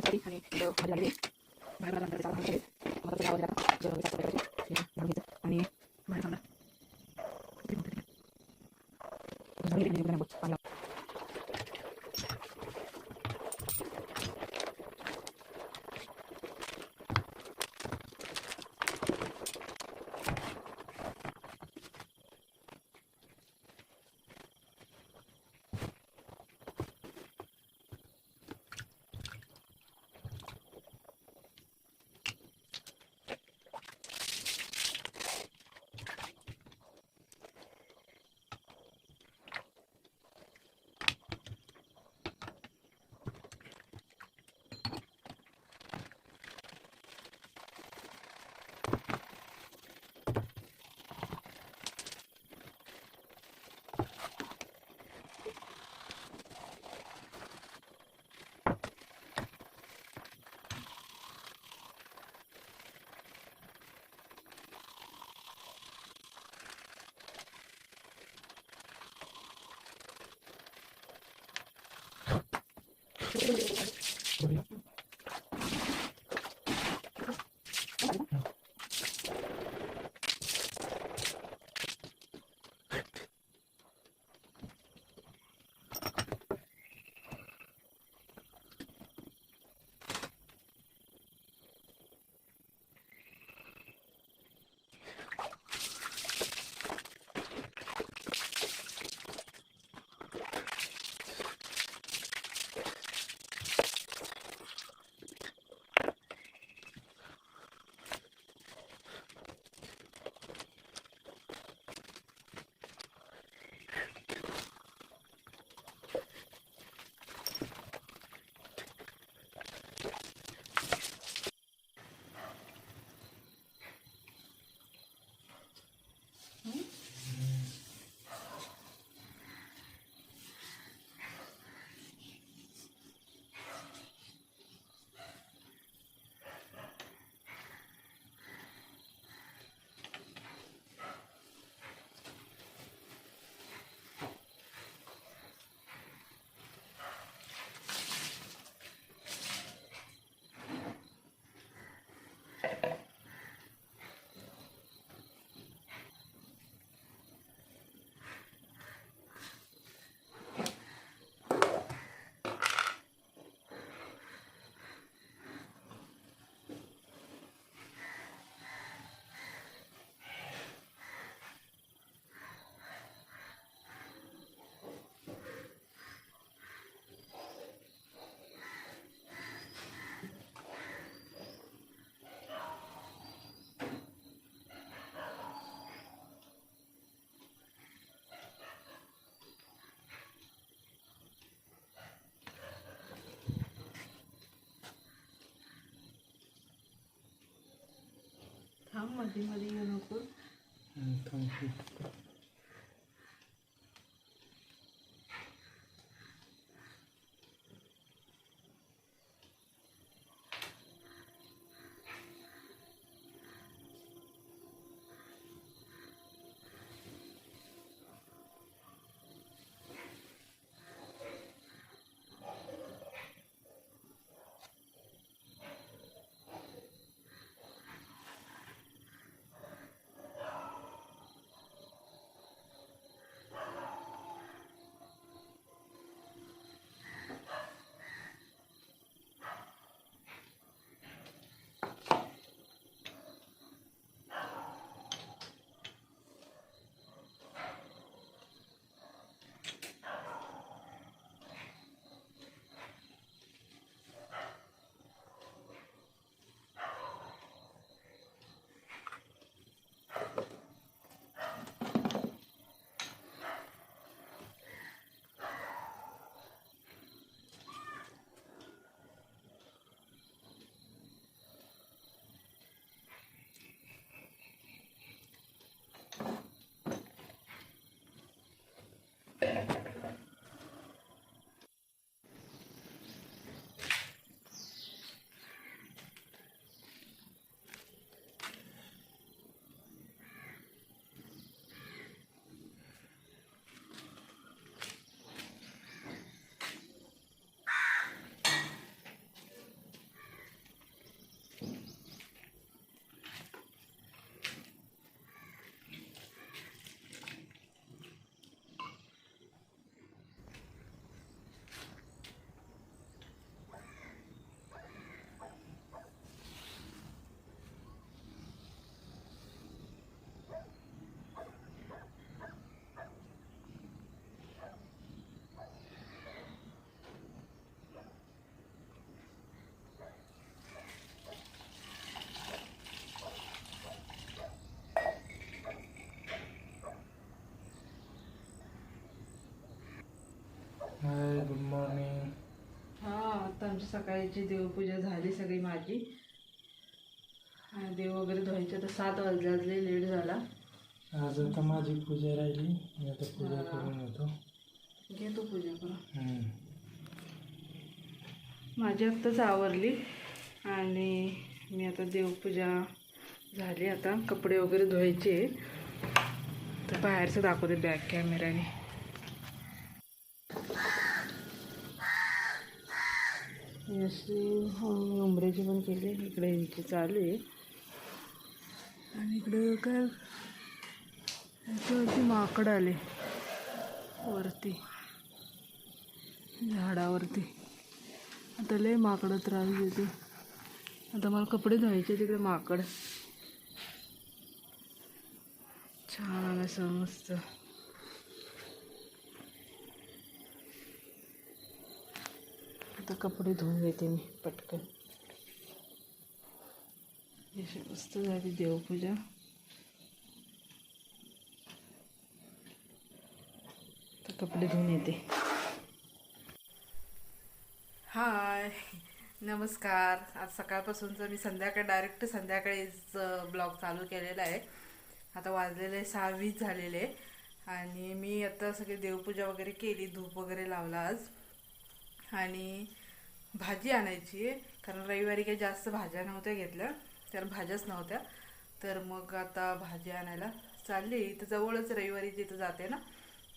बनवायसाठी आणि भाजी झालेली आहे. बाहेर मला नंतर चालू केले मला त्याच्या आवाज येतात जेवण चालू करायचे घालून घ्यायचं आणि बाहेर थांबला पाणी थांब मध्ये मध्ये येऊ नको. Good morning. हा आता आमची सकाळची देवपूजा झाली सगळी माझी. देव वगैरे धुवायचे तर 7 वाजले, लेट झाला. आज आता माझी पूजा राहिली, मी आता पूजा करून येतो. घेतो पूजा करून. माझी आत्ताच आवरली आणि मी आता देवपूजा झाली. आता कपडे वगैरे धुवायचे तर बाहेरचं दाखवते बॅक कॅमेऱ्याने. अशी उंबऱ्याची पण केली. इकडे यांची चालू आहे आणि इकडे काय याच्यावरती माकड आले वरती झाडावरती. आता लय माकडं त्रास देते. आता मला कपडे धुवायचे, तिकडे माकड छान आलं समजतं. आता कपडे धुवून घेते मी पटकन. अशी मस्त झाली देवपूजा. तर कपडे धुवून येते. हाय, नमस्कार. आज सकाळपासूनचं मी डायरेक्ट संध्याकाळीच ब्लॉग चालू केलेला आहे. आता वाजलेले 6:20 झालेले आणि मी आता सगळी देवपूजा वगैरे केली, धूप वगैरे लावला आज. आणि भाजी आणायची आहे कारण रविवारी काही जास्त भाज्या नव्हत्या घेतल्या, तर भाज्याच नव्हत्या. तर मग आता भाजी आणायला चालली. इथं जवळच रविवारी जिथं जाते ना,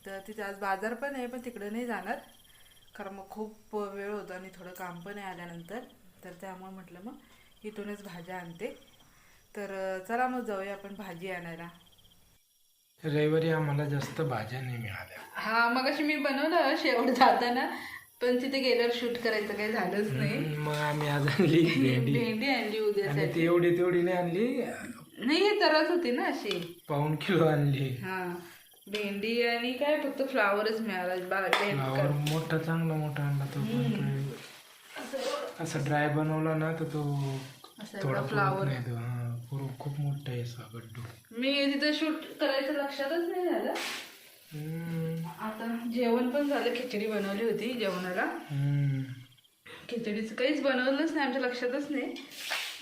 तर तिथे आज बाजार पण आहे, पण तिकडं नाही जाणार कारण मग खूप वेळ होतो आणि थोडं काम पण आहे आल्यानंतर. तर त्यामुळे म्हटलं मग इथूनच भाज्या आणते. तर चला मग जाऊया आपण भाजी आणायला. रविवारी आम्हाला जास्त भाज्या नाही मिळाल्या. हा, मग अशी मी बनवलं शेवट जाताना, पण तिथे गेल्यावर शूट करायचं काही झालंच नाही. मग आम्ही आज आणली भेंडी आणली उद्या. आणि ती एवढी नाही आणली, नाही हे तरच होती ना अशी. 1.5 किलो आणली. हा, भेंडी आणि काय फक्त फ्लावरच मिळाला. फ्लावर मोठा, चांगला मोठा आणला तो. पण असं ड्राय बनवला ना तर तो थोडा फ्लावर नाही तो. हा, खूप मोठा आहे असा गड्डू. मी तिथं शूट करायचं लक्षातच नाही झालं. आता जेवण पण झालं. खिचडी बनवली होती जेवणाला. खिचडीचं काहीच बनवलंच नाही, आमच्या लक्षातच नाही.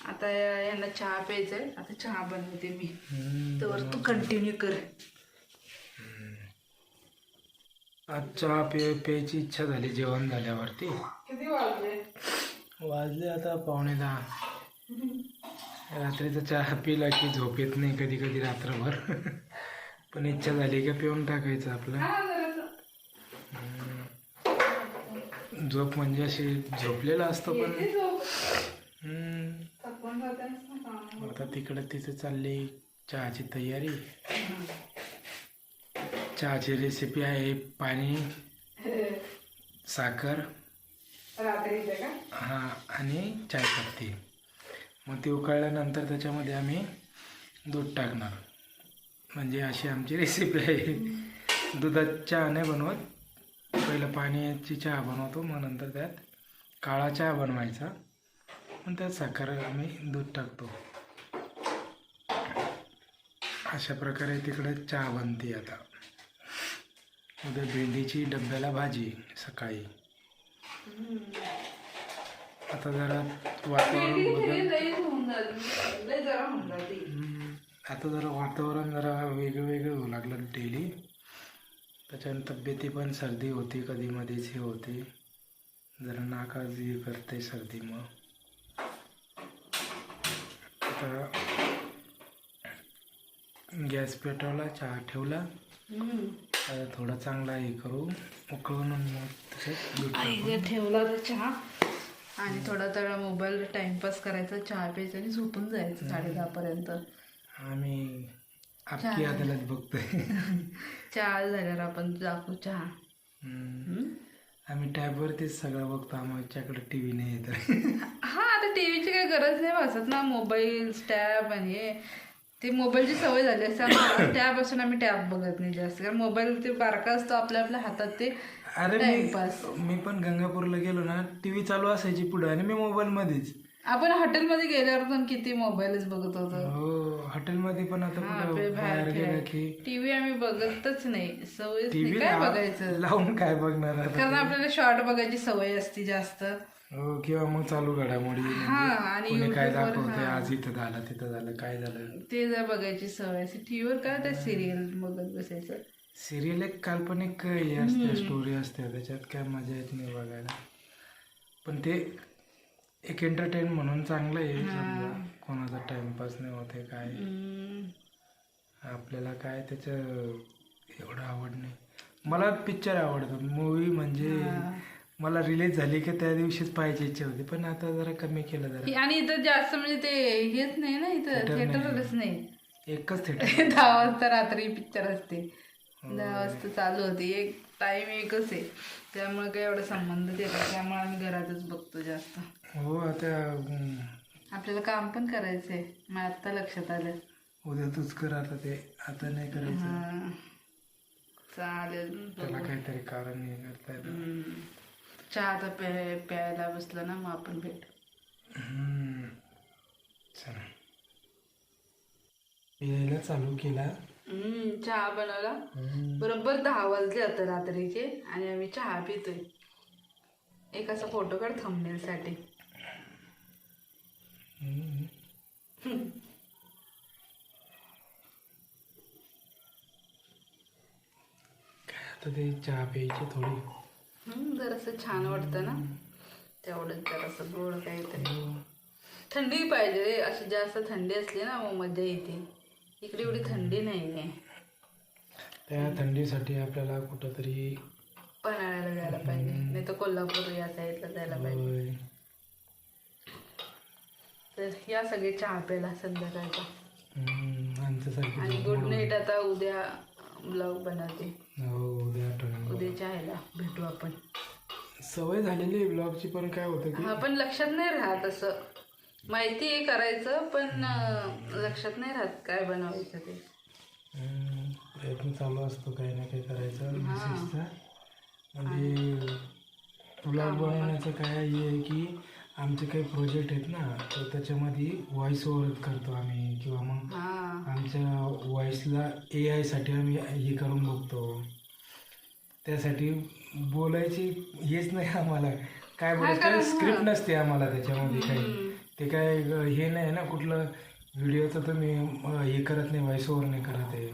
आता यांना चहा प्यायचा आहे. आता चहा बनवते मी, तर तू कंटिन्यू कर. आज चहा प्यायची इच्छा झाली जेवण झाल्यावरती. किती वाजले आता 9:45. रात्रीचा चहा पिला की झोप येत नाही कधी कधी रात्रभर. पण इच्छा झाली का पिऊन टाकायचं आपलं. झोप म्हणजे अशी झोपलेला असतो पण. आता तिथं चालली चहाची तयारी. चहाची रेसिपी आहे पाणी, साखर, हां, आणि चायपत्ती. मग ती उकळल्यानंतर त्याच्यामध्ये आम्ही दूध टाकणार. म्हणजे अशी आमची रेसिपी आहे. दुधात चहा नाही बनवत, पहिलं पाण्याची चहा बनवतो, मग नंतर त्यात काळा चहा बनवायचा, मग त्यात साखर आम्ही दूध टाकतो. अशा प्रकारे तिकडे चहा बनते. आता उद्या भेंडीची डब्याला भाजी सकाळी. आता जरा वातावरण जरा वेगळं होऊ लागलं डेली. त्याच्यानं तब्येती पण सर्दी होती, कधी मध्येच हे होते, जरा नाकाच हे करते सर्दी. मग आता गॅस पेटवला, चहा ठेवला, थोडा चांगला हे करू उकळून मग ठेवला तर चहा. आणि थोडा मोबाईल टाइमपास करायचा, चहा प्यायचा आणि झोपून जायचं 10:30 पर्यंत. आम्ही आपली अदालत बघतोय. चहा झाल्यावर आपण दाखवू चहा. आम्ही टॅबवरतीच सगळं बघतो, आमच्याकडे टीव्ही नाही येत. हा, आता टीव्हीची काही गरज नाही भासत ना. मोबाईल, टॅब आणि हे ते मोबाईलची सवय झाली असते. त्यापासून आम्ही टॅब बघत नाही जास्त, कारण मोबाईल ते बारका असतो आपल्या हातात. ते अरे मी पण गंगापूरला गेलो ना, टीव्ही चालू असायची पुढे आणि मी मोबाईल मध्येच. आपण हॉटेलमध्ये गेल्यावर पण किती मोबाईलच बघत होतो. हो हॉटेलमध्ये पण आता कुठं बाहेर गेलं की टीव्ही आम्ही बघतच नाही, सवयच नाही. टीव्ही काय बघायचं, लावून काय बघणार आता? कारण आपल्याला शॉर्ट बघायची सवय असते जास्त. हो किंवा मग चालू घडामोडी हा, आणि कोणी काय YouTube वर, दाखवतंय, हा. आज इथं झालं तिथं झालं काय झालं ते जर बघायची सवय असते. टीव्हीवर काय त्या सिरियल बघत बसायचं. सिरियल एक काल्पनिक हे असते, स्टोरी असते, त्याच्यात काय मजा येत नाही बघायला. पण ते एक एंटरटेन म्हणून चांगलं आहे. समजा कोणाचा टाइमपास नाही होते काय, आपल्याला काय त्याचं एवढं आवड नाही. मला पिक्चर आवडतो, मूवी म्हणजे मला रिलीज झाली की त्या दिवशीच पाहायची इच्छा होती, पण आता जरा कमी केलं जरा. आणि इथं जास्त म्हणजे ते हेच नाही ना, इथं थिएटरच नाही. एकच थिएटर 10 वाजता रात्री पिक्चर असते, 10 वाजता चालू होते. एक टाइम एकच आहे, त्यामुळे काही एवढा संबंध येतात. त्यामुळे आम्ही घरातच बघतो जास्त. हो आता आपल्याला काम पण करायचंय, मग आता लक्षात आलं. उद्या तूच कर आता, ते आता नाही करायचं. हा, चालेल. त्याला काहीतरी कारण नाही करता येतं. चहा आता प्यायला बसलं ना, मग आपण भेट. चला यायला चालू केला. चहा बनवला. बरोबर 10 वाजले आता रात्रीचे, आणि आम्ही चहा पितोय. एक असा फोटो काढ थंबनेल साठी. काय आता ते चहा प्यायची थोडी जरासं छान वाटतं ना, तेवढंच जरासं गोड काहीतरी. थंडी पाहिजे रे, अशी जास्त थंडी असली ना मग मजा येते. इकडे एवढी थंडी नाही आहे. त्या थंडीसाठी आपल्याला कुठंतरी पन्हाळ्याला जायला पाहिजे, नाही तर कोल्हापूर या साईडला जायला पाहिजे. तर या सगळे चहा प्यायला संध्याकाळचा. आणि गुड नाईट. आता उद्या ब्लॉग बनवते. उद्याच्या ह्याला भेटू आपण. सवय झालेली ब्लॉगची, पण काय होतं की हा, पण लक्षात नाही राहत. असं माहिती आहे करायचं, पण लक्षात नाही राहत काय बनवायचं ते. प्रयत्न चालू असतो काही ना काही करायचं विशेषतः. म्हणजे ब्लॉग बनवण्याचं काय हे आहे की आमचे काही प्रोजेक्ट आहेत ना, तर त्याच्यामध्ये व्हॉइस ओव्हर करतो आम्ही, किंवा मग आमच्या व्हॉइसला AI साठी आम्ही हे करून बघतो. त्यासाठी बोलायची हेच नाही आम्हाला, काय बोलायचं स्क्रिप्ट नसते आम्हाला त्याच्यामध्ये काही. ते काय हे नाही ना, कुठलं व्हिडिओचं तुम्ही हे करत नाही, व्हॉइस ओव्हर नाही करत आहे.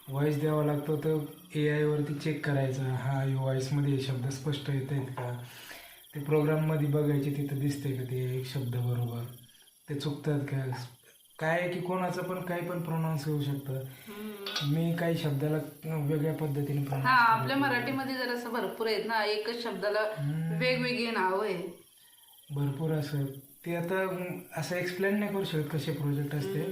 व्हॉइस द्यावा लागतो, तर AI वरती चेक करायचं, हा व्हॉइसमध्ये हे शब्द स्पष्ट येत आहेत का, ते प्रोग्राममध्ये बघायचे, तिथं दिसते का ते एक शब्द बरोबर, ते चुकतात का. काय आहे की कोणाचं पण काही पण प्रोनाऊन्स होऊ शकतं. मी काही शब्दाला वेगळ्या पद्धतीने प्रोनाऊन्स. आपल्या मराठीमध्ये जर असं भरपूर आहेत ना, एकच शब्दाला वेगवेगळी नावं आहे भरपूर. असं ते आता असं एक्सप्लेन नाही करू शकत कसे प्रोजेक्ट असते,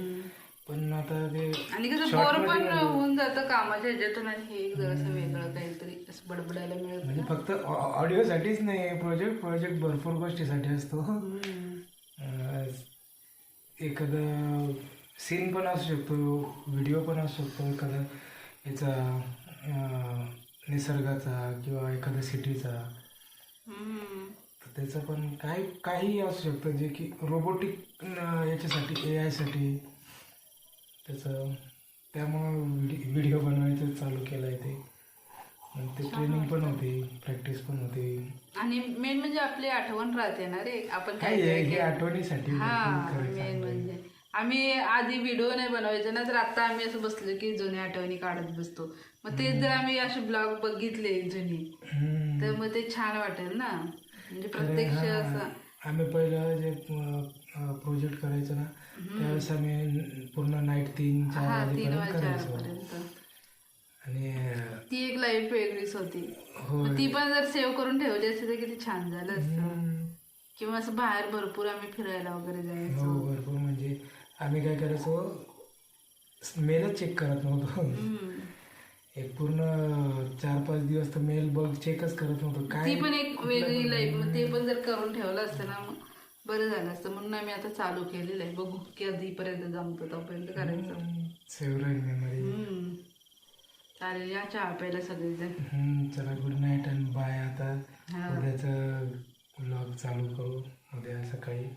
पण आता ते आणि कसं बोर पण होऊन जातं कामाच्या ह्याच्यातून. आणि हे जरासं वेगळं काहीतरी असं बडबडायला मिळत. म्हणजे फक्त ऑडिओसाठीच नाही, प्रोजेक्ट भरपूर गोष्टीसाठी असतो. एखादा सीन पण असू शकतो, व्हिडिओ पण असू शकतो, एखादा याचा निसर्गाचा किंवा एखाद्या सिटीचा. त्याचं पण काही असू शकतं जे की रोबोटिक याच्यासाठी AI साठी त्याचं. त्यामुळं व्हिडिओ बनवायचं चालू केलं आहे ते. ते ट्रेनिंग पण होते, प्रॅक्टिस पण होते. आणि मेन म्हणजे आपली आठवण राहते ना रे, आपण काय हे आठवणीसाठी. मेन म्हणजे आम्ही आधी व्हिडिओ नाही बनवायचो ना, तर आता आम्ही असं बसलो की जुन्या आठवणी काढत बसतो. मग तेच जर आम्ही असे ब्लॉग बघितले जुनी, तर मग ते छान वाटेल ना. म्हणजे प्रत्यक्ष असं आम्ही पहिलं जे प्रोजेक्ट करायचं ना, त्यावेळेस आम्ही पूर्ण नाईट 3-4 वाजेपर्यंत करायचो. आणि ती एक लाईफ वेगळीच होती. ती पण जर सेव्ह करून ठेवली असते तर किती छान झालं असतं. किंवा असं बाहेर भरपूर आम्ही फिरायला वगैरे जायचो. भरपूर. म्हणजे आम्ही काय करायचो, मेलच चेक करत नव्हतो. एक पूर्ण 4-5 दिवस तर मेल बघ चेकच करत नव्हतो. काय ती पण एक वेगळी लाईफ. मग ते पण जर करून ठेवलं असतं ना, मग बरं झालं असतं. म्हणून आम्ही आता चालू केलेलं आहे. बघू कधीपर्यंत जमतं तोपर्यंत करायचं. सेव्ह राहील मेमरी. चालेल, या चहा प्यायला सगळेजण. चला गुड नाईट आणि बाय. आता उद्याचं व्लॉग चालू करू उद्या सकाळी.